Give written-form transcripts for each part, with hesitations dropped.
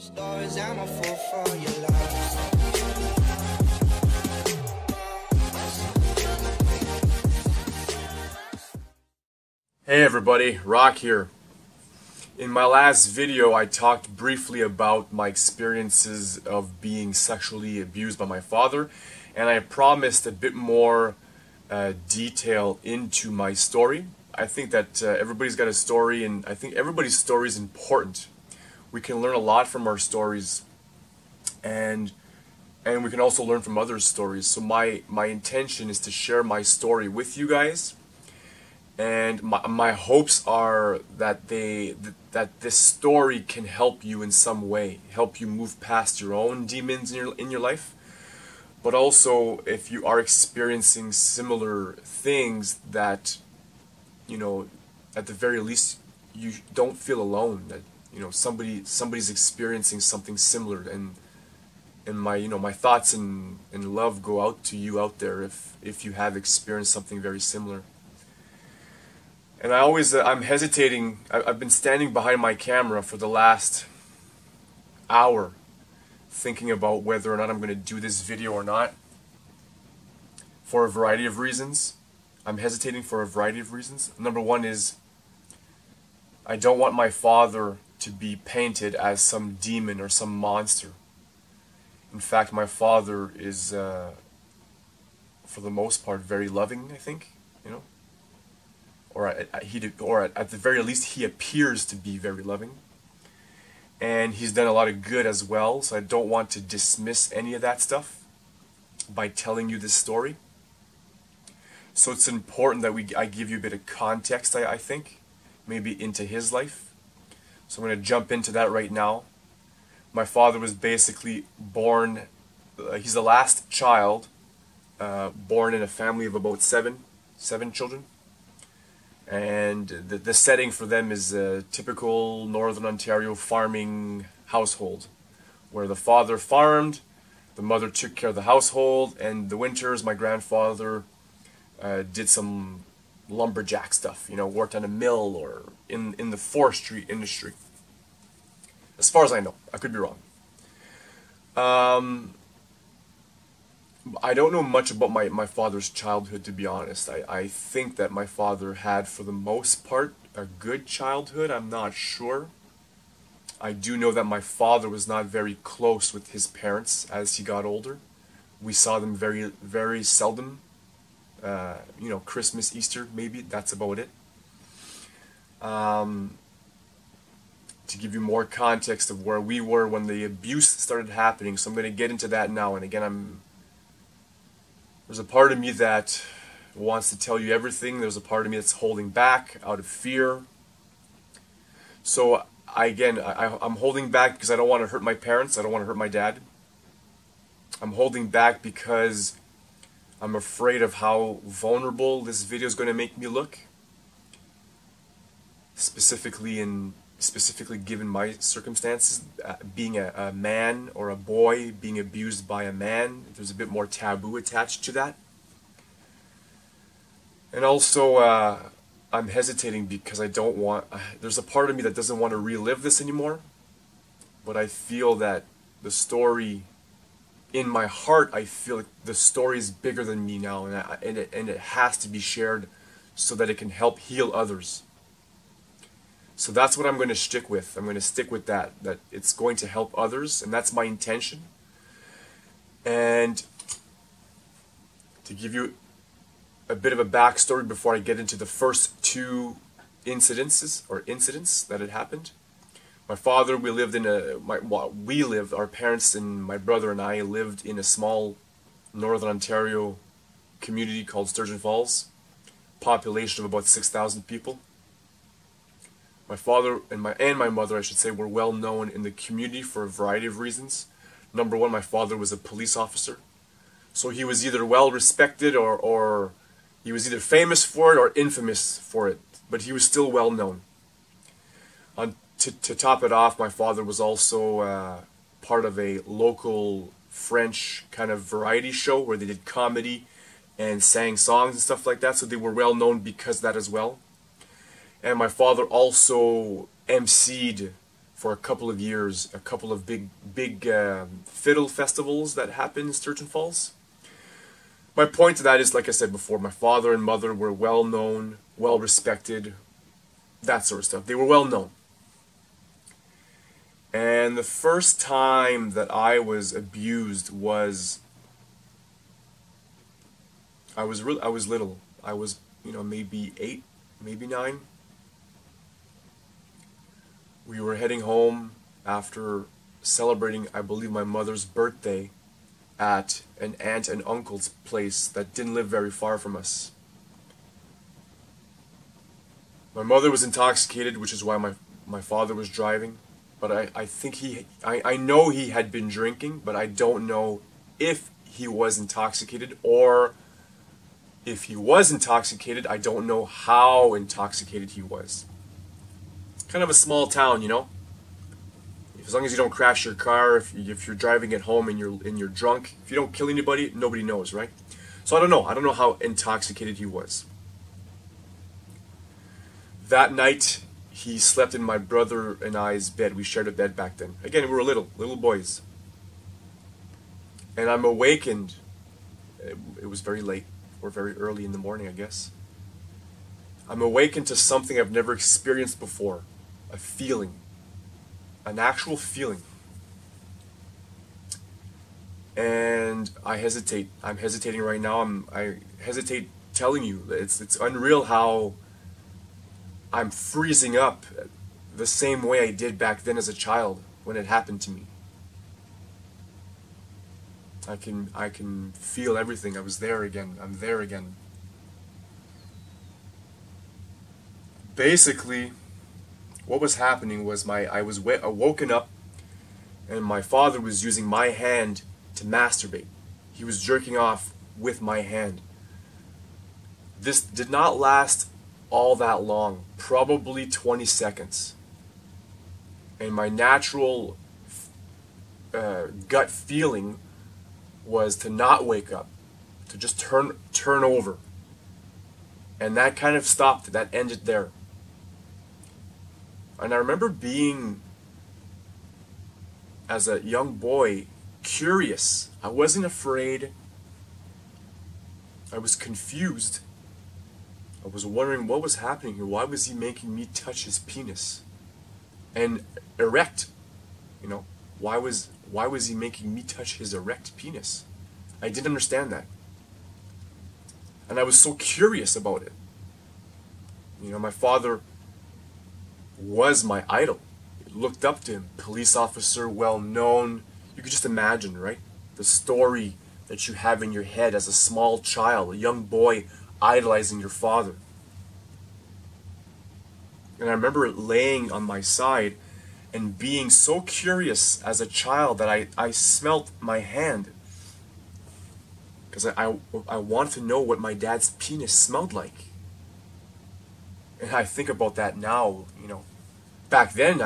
Stories, I'm a fool for your love. Hey everybody, Rock here. In my last video I talked briefly about my experiences of being sexually abused by my father, and I promised a bit more detail into my story. I think that everybody's got a story, and I think everybody's story is important. We can learn a lot from our stories, and we can also learn from others' stories. So my intention is to share my story with you guys, and my hopes are that that this story can help you in some way, help you move past your own demons in your life, but also if you are experiencing similar things, that, you know, at the very least you don't feel alone, that, you know, somebody's experiencing something similar, and my, you know, my thoughts and love go out to you out there if you have experienced something very similar. And I'm hesitating. I've been standing behind my camera for the last hour thinking about whether or not I'm going to do this video or not, for a variety of reasons. I'm hesitating for a variety of reasons. Number one is I don't want my father to be painted as some demon or some monster. In fact, my father is, for the most part, very loving, I think, you know. Or at the very least, he appears to be very loving. And he's done a lot of good as well, so I don't want to dismiss any of that stuff by telling you this story. So it's important that I give you a bit of context, I think, maybe into his life. So I'm going to jump into that right now. My father was basically born, he's the last child, born in a family of about seven children. And the setting for them is a typical Northern Ontario farming household, where the father farmed, the mother took care of the household, and the winters my grandfather did some lumberjack stuff, you know, worked on a mill or in the forestry industry. As far as I know, I could be wrong. I don't know much about my father's childhood, to be honest. I think that my father had, for the most part, a good childhood. I'm not sure. I do know that my father was not very close with his parents as he got older. We saw them very, very seldom. You know, Christmas, Easter, maybe, that's about it. To give you more context of where we were when the abuse started happening, so I'm going to get into that now. And again, there's a part of me that wants to tell you everything. There's a part of me that's holding back out of fear. So I'm holding back because I don't want to hurt my parents. I don't want to hurt my dad. I'm holding back because I'm afraid of how vulnerable this video is going to make me look. Specifically given my circumstances, being a man or a boy being abused by a man, there's a bit more taboo attached to that. And also, I'm hesitating because I don't want, there's a part of me that doesn't want to relive this anymore, but I feel that the story, in my heart, I feel like the story is bigger than me now, and it has to be shared so that it can help heal others. So that's what I'm going to stick with. I'm going to stick with that it's going to help others, and that's my intention. And to give you a bit of a backstory before I get into the first two incidents that had happened. My father, our parents and my brother and I lived in a small Northern Ontario community called Sturgeon Falls, population of about 6,000 people. My father and my mother, I should say, were well known in the community for a variety of reasons. Number one, my father was a police officer. So he was either well respected or he was either famous for it or infamous for it. But he was still well known. To top it off, my father was also part of a local French kind of variety show where they did comedy and sang songs and stuff like that. So they were well known because of that as well. And my father also emceed for a couple of years, a couple of big fiddle festivals that happened in Sturgeon Falls. My point to that is, like I said before, my father and mother were well known, well respected, that sort of stuff. They were well known. And the first time that I was abused was, I was little. I was, maybe 8, maybe 9. We were heading home after celebrating, I believe, my mother's birthday at an aunt and uncle's place that didn't live very far from us. My mother was intoxicated, which is why my father was driving. But I think I know he had been drinking, but I don't know if he was intoxicated, or if he was intoxicated, I don't know how intoxicated he was. Kind of a small town, As long as you don't crash your car, if you're driving at home and you're drunk, if you don't kill anybody, nobody knows, right? So I don't know. I don't know how intoxicated he was. That night, he slept in my brother and I's bed. We shared a bed back then. Again, we were little boys. And I'm awakened. It was very late, or very early in the morning, I guess. I'm awakened to something I've never experienced before. A feeling. An actual feeling. And I hesitate. I'm hesitating right now. I hesitate telling you. It's unreal how I'm freezing up the same way I did back then as a child when it happened to me. I can feel everything. I was there again. I'm there again. Basically, what was happening was I was woken up, and my father was using my hand to masturbate. He was jerking off with my hand. This did not last all that long, probably 20 seconds. And my natural gut feeling was to not wake up, to just turn over. And that kind of stopped, that ended there. And I remember being, as a young boy, curious. I wasn't afraid. I was confused. I was wondering what was happening here. Why was he making me touch his penis? And erect, why was he making me touch his erect penis? I didn't understand that. And I was so curious about it. My father was my idol. I looked up to him. Police officer, well known. You could just imagine, right? The story that you have in your head as a small child, a young boy idolizing your father. And I remember laying on my side and being so curious as a child that I smelt my hand. Because I wanted to know what my dad's penis smelled like. And I think about that now, Back then,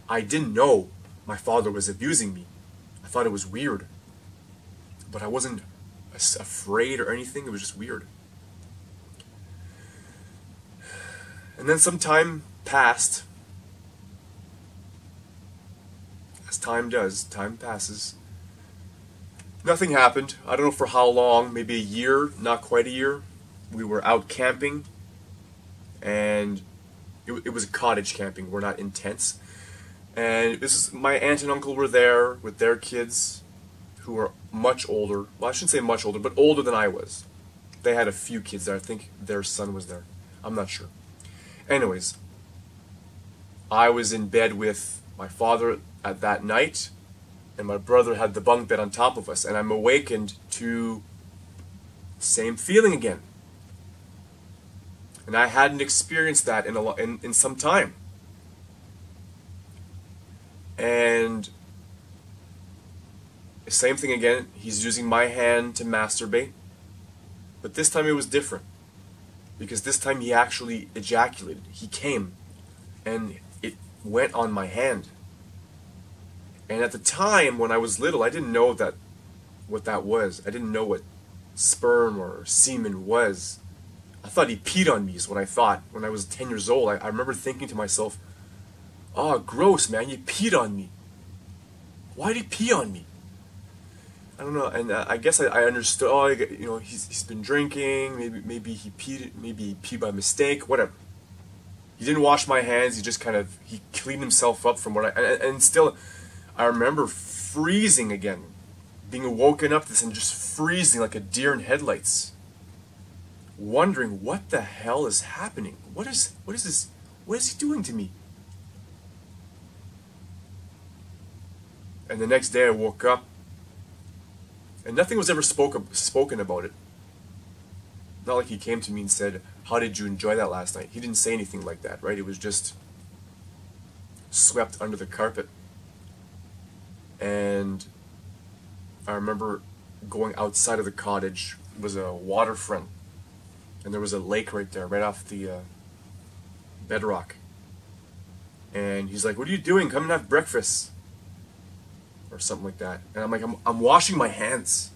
I didn't know my father was abusing me. I thought it was weird. But I wasn't afraid or anything. It was just weird. And then some time passed. As time does, time passes. Nothing happened. I don't know for how long, maybe a year, not quite a year. We were out camping, and it was cottage camping. We're not in tents. And my aunt and uncle were there with their kids, who were much older. Well, I shouldn't say much older, but older than I was. They had a few kids there. I think their son was there. I'm not sure. Anyways, I was in bed with my father at that night, and my brother had the bunk bed on top of us, and I'm awakened to the same feeling again. And I hadn't experienced that in some time. And the same thing again, he's using my hand to masturbate. But this time it was different. Because this time he actually ejaculated. He came. And it went on my hand. And at the time, when I was little, I didn't know what that was. I didn't know what sperm or semen was. I thought he peed on me is what I thought. When I was 10 years old, I remember thinking to myself, Oh, gross, man, you peed on me. Why'd he pee on me? I don't know, and I guess I understood. Oh, you know, he's been drinking. Maybe he peed by mistake. Whatever. He didn't wash my hands. He just he cleaned himself up from what and still, I remember freezing again, being woken up this and just freezing like a deer in headlights, wondering what the hell is happening. What is this? What is he doing to me? And the next day I woke up, and nothing was ever spoken about it. Not like he came to me and said, "How did you enjoy that last night?" He didn't say anything like that, right? It was just swept under the carpet. And I remember going outside of the cottage. It was a waterfront, and there was a lake right there, right off the bedrock. And he's like, "What are you doing? Come and have breakfast," or something like that. And I'm like, I'm washing my hands.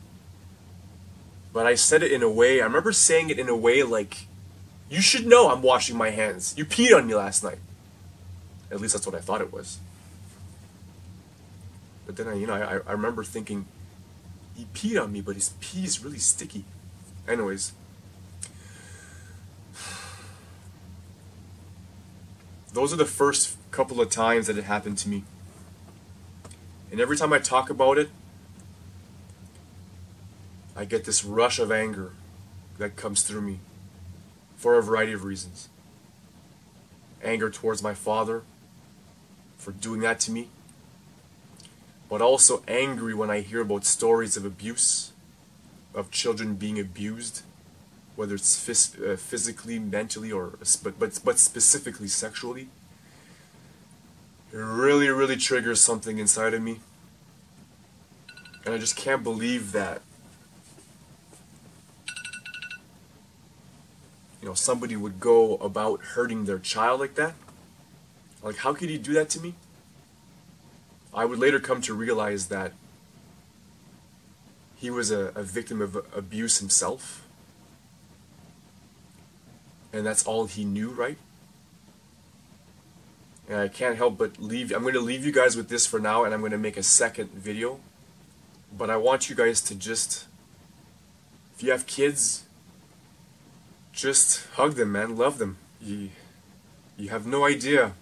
But I said it in a way, I remember saying it in a way like, you should know I'm washing my hands. You peed on me last night. At least that's what I thought it was. But then I remember thinking, he peed on me, but his pee is really sticky. Anyways. Those are the first couple of times that it happened to me. And every time I talk about it, I get this rush of anger that comes through me for a variety of reasons. Anger towards my father for doing that to me, but also angry when I hear about stories of abuse, of children being abused, whether it's physically, mentally, or but specifically sexually. It really, really triggers something inside of me. And I just can't believe that, you know, somebody would go about hurting their child like that. Like, how could he do that to me? I would later come to realize that he was a victim of abuse himself. And that's all he knew, right? And I can't help but I'm going to leave you guys with this for now, and I'm going to make a second video. But I want you guys to just, if you have kids, just hug them, man. Love them. You have no idea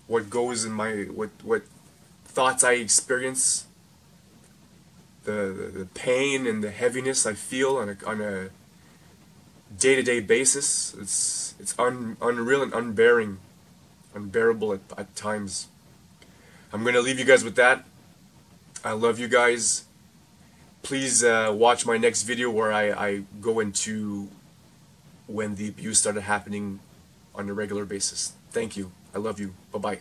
what goes in my, what thoughts I experience, the pain and the heaviness I feel on a day-to-day basis. It's unreal and unbearable at times. I'm going to leave you guys with that. I love you guys. Please watch my next video where I go into when the abuse started happening on a regular basis. Thank you. I love you. Bye-bye.